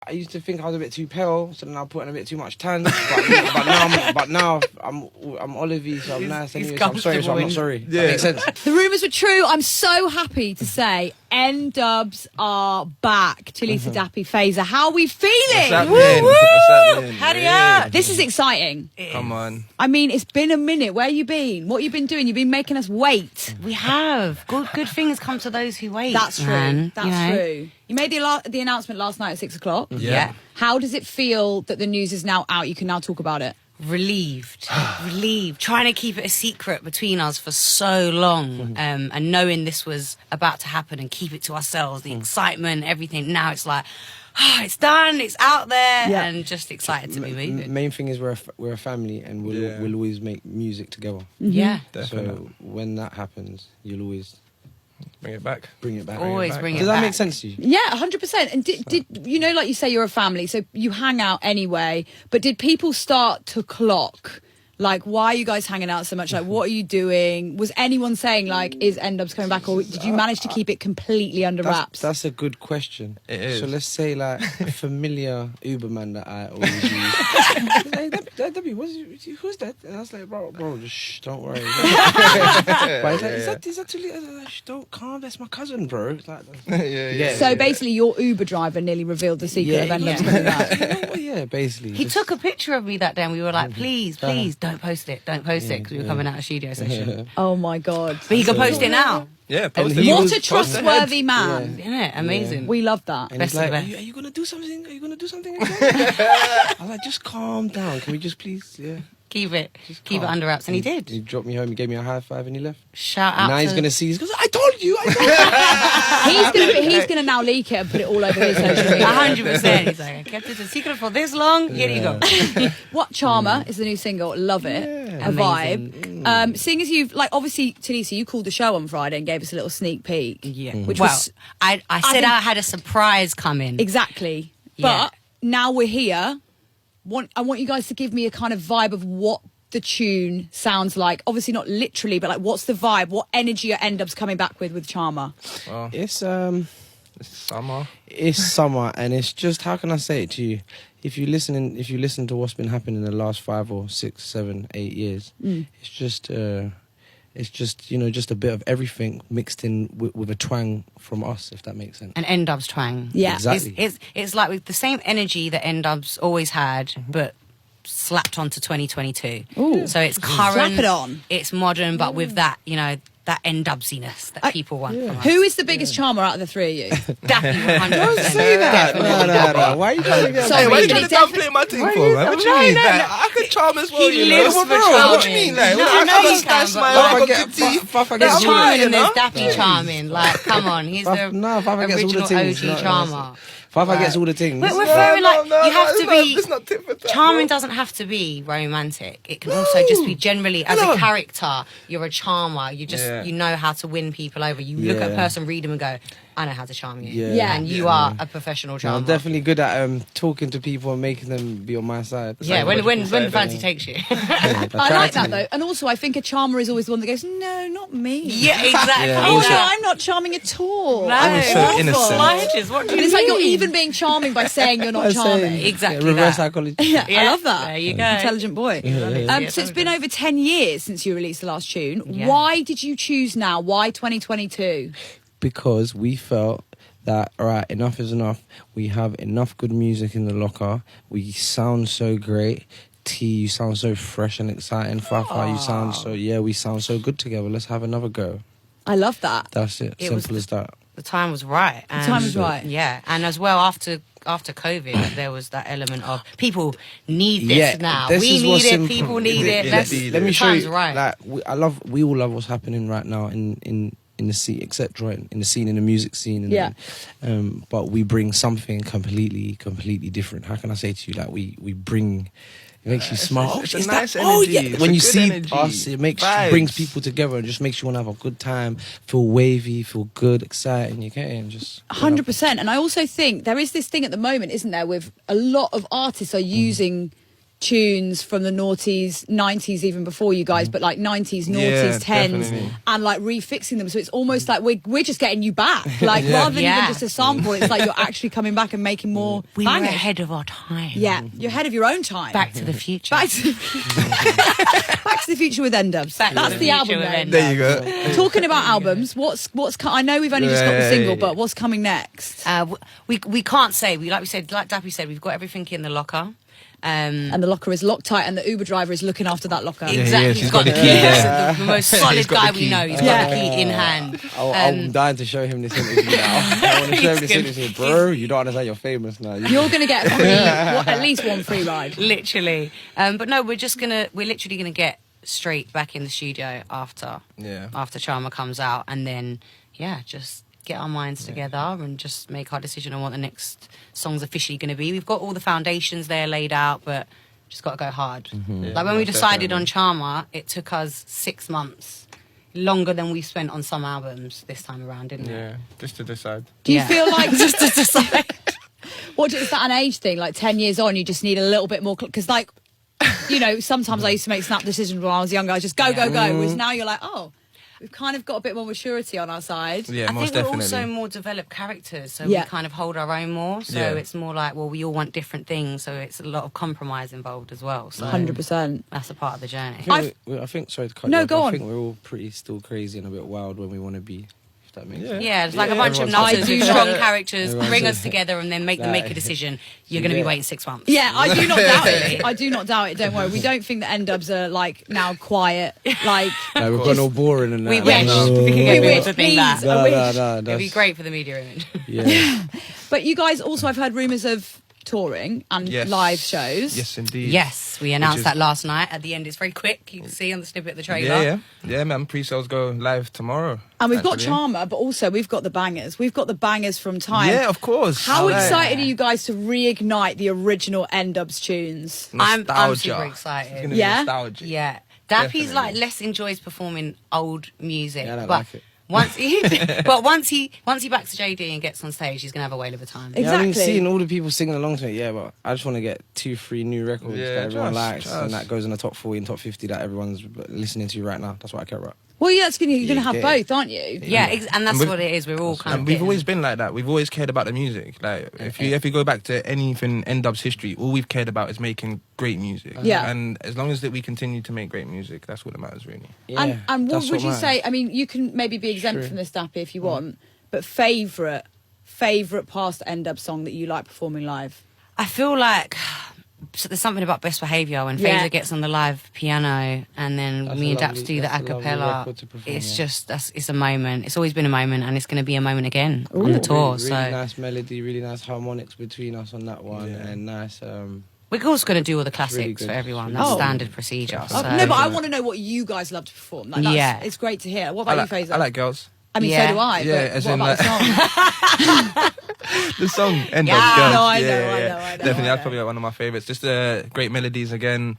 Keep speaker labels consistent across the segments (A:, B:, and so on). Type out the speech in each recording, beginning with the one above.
A: I used to think I was a bit too pale, so then I put in a bit too much tan. But now I'm olivey, so I'm nice anyway. So I'm sorry, so I'm not sorry. Yeah. That makes sense.
B: The rumours were true. I'm so happy to say Dubz are back. Talisa Dappy Phaser. How are we feeling?
C: Woo! Howdy up.
B: This is exciting.
D: Come on.
B: I mean, it's been a minute. Where you been? What you been doing? You've been making us wait.
C: We have. Good things come to those who wait.
B: That's true.
C: Man.
B: That's true. You made the announcement last night at 6 o'clock.
C: Yeah.
B: How does it feel that the news is now out? You can now talk about it.
C: Relieved. Trying to keep it a secret between us for so long, and knowing this was about to happen and keep it to ourselves, the excitement, everything. Now it's like, it's done, it's out there, and just excited to be moving.
A: Main thing is we're a family, and we'll always make music together.
C: Yeah,
A: definitely. So when that happens, you'll always
D: bring it back.
C: Always bring it back.
A: Does that make sense to you?
B: Yeah, 100%. And did you know, like you say, you're a family, so you hang out anyway. But did people start to clock? Like, why are you guys hanging out so much? Like, what are you doing? Was anyone saying, like, is Dubz coming back? Or did you manage to keep it completely under wraps?
A: That's a good question.
D: It is.
A: So let's say, like, a familiar Uberman that I always use. Like, Debbie, who's that? And I was like, bro, just shh, don't worry. But he's like, is that too late? Shh, don't, calm, that's my cousin, bro. It's like,
B: So basically, your Uber driver nearly revealed the secret of Dubz coming back.
A: Yeah, basically.
C: He took a picture of me that day and we were like, please, don't post it, because we were coming out of studio session.
B: Oh my God.
C: But he can post it now.
D: Yeah, post it.
B: What a trustworthy man.
C: Isn't it? Amazing.
B: We love that.
A: And he's like, are you going to do something? Are you going to do something again? I was like, just calm down. Can we just please,
C: Keep it under wraps. And he did.
A: He dropped me home, he gave me a high five and he left.
C: Shout out.
A: Now he's going to see, he goes, I told you.
B: He's gonna now leak it and put it all over his social media.
C: 100%. He's like, I kept it a secret for this long. Here you go.
B: What Charmer is the new single. Love it. A vibe. Seeing as you've, like, obviously, Talisa, you called the show on Friday and gave us a little sneak peek.
C: Yeah.
B: Which was,
C: I said I had a surprise coming.
B: Exactly.
C: Yeah.
B: But now we're here. I want you guys to give me a kind of vibe of what the tune sounds like. Obviously not literally, but like, what's the vibe? What energy are Dubz coming back with Charmer?
D: Well,
A: It's
D: summer.
A: It's summer, and it's just, how can I say it to you? If you listen to what's been happening in the last 5 or 6, 7, 8 years, it's just just a bit of everything mixed in with a twang from us, if that makes sense.
C: An Dubz twang.
B: Yeah,
A: exactly.
C: It's like with the same energy that Dubz always had, but slapped onto 2022.
B: Ooh.
C: So it's current.
B: Slap it on.
C: It's modern, but with that, that Dubziness that people want from us.
B: Who is the biggest Charmer out of the three of you?
C: Dappy, 100%.
A: Don't say that. No. Why are you trying to get...
B: Sorry,
D: Hey, why are you
B: but
D: trying
B: it
D: to downplay my thing for, man? What do you mean? Like, I could charm as well,
C: He
D: you know.
C: lives for
D: What do you
C: charming.
D: mean? Like,
C: No,
D: I
C: no,
D: have
C: you
D: a
C: can,
D: nice
C: but
D: smile,
C: like-
D: I've got good teeth.
C: There's charming and there's
D: you know?
C: Dappy charming. Like, come on, he's the
A: Fafa gets all the
C: original
A: things.
C: OG charmer.
A: Fafa gets all the things.
C: We're very like, you have to be...
D: It's not tit for tat.
C: Charming doesn't have to be romantic. It can also just be generally, as a character, you're a charmer. You just, you know how to win people over. You look at a person, read them and go, I know how to charm you.
A: Yeah.
C: And you are a professional charmer.
A: I'm definitely good at talking to people and making them be on my side.
C: Yeah, when the fancy takes you.
B: I like that though. And also I think a charmer is always the one that goes, no, not me.
C: Yeah, exactly.
A: Yeah,
B: Oh
A: also-
B: no, I'm not charming at all.
C: No,
D: I'm so
C: awful.
D: innocent.
C: Slides, what do
B: And
C: you
B: it's like
C: mean?
B: you're even being charming by saying you're not charming.
C: Exactly
A: reverse
C: that.
A: psychology.
B: Yeah, I
C: Yeah,
B: love that.
C: there you go.
B: Intelligent boy.
C: Yeah,
B: So it's been over 10 years since you released the last tune.
C: Yeah.
B: Why did you choose now? Why 2022?
A: Because we felt that, all right, enough is enough. We have enough good music in the locker. We sound so great. T, you sound so fresh and exciting. Fafa, you sound so, we sound so good together. Let's have another go.
B: I love that.
A: That's it. Simple as that.
C: The time was right.
B: The time was right.
C: Yeah, and as well after COVID, there was that element of people need this now.
A: This
C: We
A: is
C: need
A: what's
C: it.
A: simple.
C: People need it.
A: Let me show
C: time's
A: you.
C: right.
A: Like we all love what's happening right now in the scene, etc. In the scene, in the music scene. And but we bring something completely different. How can I say to you? Like we bring. It makes you smile.
D: It's a nice energy. It's
A: When
D: a
A: you
D: good
A: see
D: energy.
A: us, it
D: Vibes.
A: brings people together and just makes you want to have a good time, feel wavy, feel good, exciting. You get it, and just
B: 100%. And I also think there is this thing at the moment, isn't there, with a lot of artists are using tunes from the noughties, 90s, even before you guys, but like 90s, noughties, 10s,
D: definitely.
B: and like refixing them. So it's almost like we're just getting you back. Like rather than even just a sample, it's like you're actually coming back and making more
C: We were
B: bangers.
C: ahead of our time.
B: Yeah, you're ahead of your own time.
C: Back to the future.
B: Back to Back to the Future with Dubz.
C: Back to
B: That's
C: the
B: the album
C: Future with
B: name.
D: There you go.
B: Talking about albums, what's I know we've only just got the
D: Yeah,
B: single,
D: yeah.
B: but what's coming next?
C: We can't say. Like Dappy said, we've got everything in the locker.
B: And the locker is locked tight, and the Uber driver is looking after that locker.
C: Exactly.
D: she's
C: He's
D: got
C: got
D: the
C: the
D: key
C: key.
D: there.
C: The most solid
D: He's got
C: guy
D: the
C: we
D: key.
C: know. He's
B: Yeah.
C: got the key in hand.
A: I'm dying to show him this interview now. I want to show him this
C: He's
A: interview. Bro, you don't understand, you're famous now.
B: You're going to get at least one free ride.
C: Literally. But no, we're literally gonna get straight back in the studio after Charmer comes out, and then just get our minds together and just make our decision on what the next song's officially going to be. We've got all the foundations there laid out, but just got to go hard. Like when we decided on Charmer, it took us 6 months, longer than we spent on some albums this time around, didn't it?
D: Yeah, just to decide.
B: Do you feel like
C: just to decide?
B: is that an age thing? Like 10 years on, you just need a little bit more because, like, you know, sometimes I used to make snap decisions when I was younger. I just go. Whereas now you're like, oh, we've kind of got a bit more maturity on our side.
D: Yeah,
C: I
D: most
C: think we're
D: definitely.
C: also more developed characters, so
B: Yeah.
C: we kind of hold our own more. So
D: Yeah.
C: it's more like, well, we all want different things, so it's a lot of compromise involved as well. So
B: 100%.
C: that's a part of the journey.
A: I think sorry to cut
B: No,
A: you off,
B: go
A: but
B: on.
A: I think we're all pretty still crazy and a bit wild when we want to be, if that makes sense.
C: Yeah, it's like a bunch of
A: Everyone's
C: nutters
B: like
C: with
B: that.
C: strong characters,
A: Everyone's
C: bring
A: like
C: us together and then make them
A: Like-
C: make a decision. You're going to be
A: Yeah.
C: waiting 6 months.
B: Yeah, I do not doubt it. I do not doubt it. Don't worry. We don't think that Dubz are like now quiet. Like
A: No, we've gone all boring and that.
C: We
A: like,
C: wish.
A: no.
C: We can
B: We
C: get
B: wish,
C: people to think that.
B: please.
A: No,
B: I wish.
A: no,
C: It'd be
A: that's-
C: great for the media image.
A: Yeah.
B: But you guys also, I've heard rumours of touring and
D: Yes.
B: live shows.
D: Yes, indeed.
C: Yes, we announced
D: is-
C: that last night. At the end, it's very quick. You can see on the snippet of the trailer.
D: Yeah, man. Pre-sales go live tomorrow.
B: And we've got
D: actually.
B: Charmer, but also we've got the bangers. We've got the bangers from Time.
D: Yeah, of course.
B: How
D: Like,
B: excited are you guys to reignite the original Dubz tunes?
C: I'm
D: nostalgia.
C: super
D: It's
C: excited.
D: gonna be
B: Yeah?
D: nostalgic.
C: Yeah. Dappy's
D: Definitely.
C: like less enjoys performing old music.
A: Yeah, I don't
C: but
A: like it.
C: once he backs JD and gets on stage, he's gonna have a whale of a time.
B: Exactly.
A: Yeah, I mean, seeing all the people singing along to it, yeah, but I just want to get 2-3 new records
D: Yeah,
A: that everyone
D: just-
A: likes,
D: just.
A: and that goes in the top 40 and top 50 that everyone's listening to right now. That's what I care about.
B: Well, yeah, you're going to have
A: Yeah.
B: both, aren't you?
C: Yeah, and that's
D: And we've-
C: what it is. We're all kind
D: And
C: of
D: we've
C: getting-
D: always been like that. We've always cared about the music. Like if you go back to anything Dubz history, all we've cared about is making great music.
B: Yeah.
D: And as long as that we continue to make great music, that's what that matters really.
A: Yeah,
B: And what
A: that's
B: would you
A: matters.
B: say? I mean, you can maybe be exempt
A: True.
B: from this, Dappy, if you want, but favourite past Dubz song that you like performing live?
C: I feel like so there's something about Best Behaviour when
B: Yeah.
C: Phaser gets on the live piano and then
A: That's
C: me
A: a
C: and
A: lovely-
C: Daps do the
A: that's a lovely
C: acapella.
A: record to perform,
C: It's
A: yeah.
C: just it's a moment. It's always been a moment, and it's going to be a moment again on the tour.
A: Really,
C: so
A: really nice melody, really nice harmonics between us on that one,
D: Yeah.
A: and nice.
C: we're also going to do all the classics
A: really good.
C: for everyone.
A: It's
C: That's
B: really
C: standard procedure.
B: Oh,
C: So.
B: no, but I want to know what you guys love to perform. Like, that's,
C: Yeah.
B: It's great to hear. What
D: I
B: about
D: like,
B: you, Phaser?
D: I like girls.
B: I mean,
C: Yeah.
B: so do I.
D: Yeah,
B: but
D: as
B: what
D: in,
B: about the
D: like-
B: song?
D: The song Dubz
C: Yeah,
D: Girls.
B: no, I know,
D: yeah,
B: I
D: yeah.
B: know, I know,
D: Definitely,
B: I
D: that's
B: know.
D: probably like one of my favorites. Just great melodies again.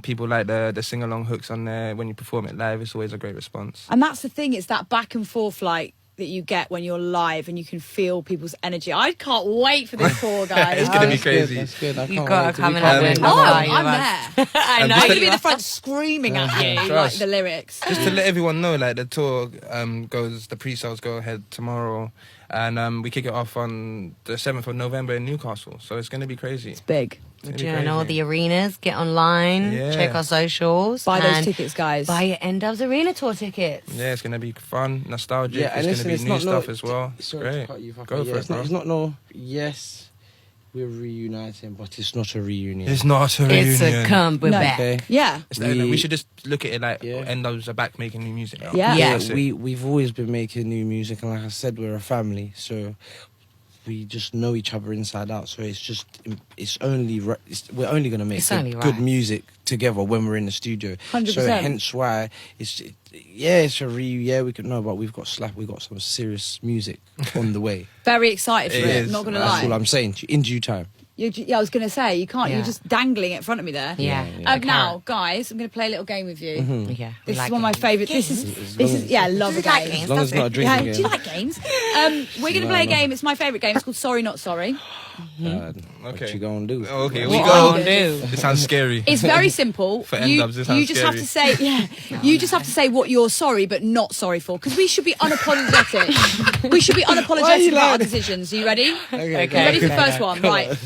D: People like the sing along hooks on there. When you perform it live, it's always a great response.
B: And that's the thing. It's that back and forth, like, that you get when you're live and you can feel people's energy. I can't wait for this tour, guys.
D: It's gonna be
A: That's good,
D: crazy.
A: That's good. I
C: You've
A: can't
C: got to
A: wait
C: come
A: be
C: and have
A: part of
C: it.
A: it.
B: Oh,
C: That's how you
B: I'm
C: are.
B: there.
C: I know.
B: I'm going to
C: you
B: be in the
C: are.
B: front screaming at you, like
D: Trust.
B: the lyrics.
D: Just to let everyone know, like the tour the pre-sales go ahead tomorrow, and we kick it off on the 7th of November in Newcastle. So it's going to be crazy.
B: It's big.
D: It's gonna be
C: Doing all
D: crazy.
C: the arenas, get online,
D: Yeah.
C: check our socials.
B: Buy those
C: and
B: tickets, guys.
C: Buy your Dubz Arena tour tickets.
D: Yeah, it's going to be fun, nostalgic.
A: Yeah, and
D: it's
A: listen,
D: going
A: it's
D: to be new
A: not
D: stuff as well. It's
A: Sorry to
D: great.
A: cut you off,
D: Go
A: yeah,
D: for it,
A: it's not,
D: bro.
A: it's not no. Yes, we're reuniting, but it's not a reunion.
D: It's not a reunion.
C: It's a come, we're
B: No.
C: back.
A: Okay.
B: Yeah.
D: It's like, we should just look at it like Dubz are back making new music now.
B: Yeah.
C: Yeah.
D: That's it.
A: We've always been making new music, and like I said, we're a family, so we just know each other inside out. So we're only gonna make
C: It's only
A: good
C: right.
A: music together when we're in the studio.
B: 100%.
A: So hence why it's a we could know, but we've got some serious music on the way.
B: Very excited for
D: It
B: it.
D: is.
B: Not going to
A: That's all
B: lie.
A: I'm saying. In due time.
B: Yeah, I was going to say, you can't. You're
C: Yeah.
B: just dangling it in front of me there.
C: Yeah.
B: Now, guys, I'm going to play a little game with you.
A: Mm-hmm.
C: Yeah.
B: This
C: we like
B: is one of my
C: games.
B: favourite. This is I love a
C: Do you like
B: game.
C: games?
A: As long as it's not a
B: Yeah,
A: drinking
B: do
A: game.
B: you like games? We're going to play a game. It's my favourite game. It's called Sorry Not Sorry.
A: What you gonna do?
D: Okay,
C: What
D: we
C: are
D: go.
C: you gonna do?
D: It sounds scary.
B: It's very simple.
D: For
B: you
D: N-dubs, it sounds
B: you just have
D: scary.
B: to say, you just have to say what you're sorry but not sorry for, because we should be unapologetic. We should be unapologetic about our decisions. Are you ready?
A: Okay,
C: Okay.
B: Ready for the first one? Right.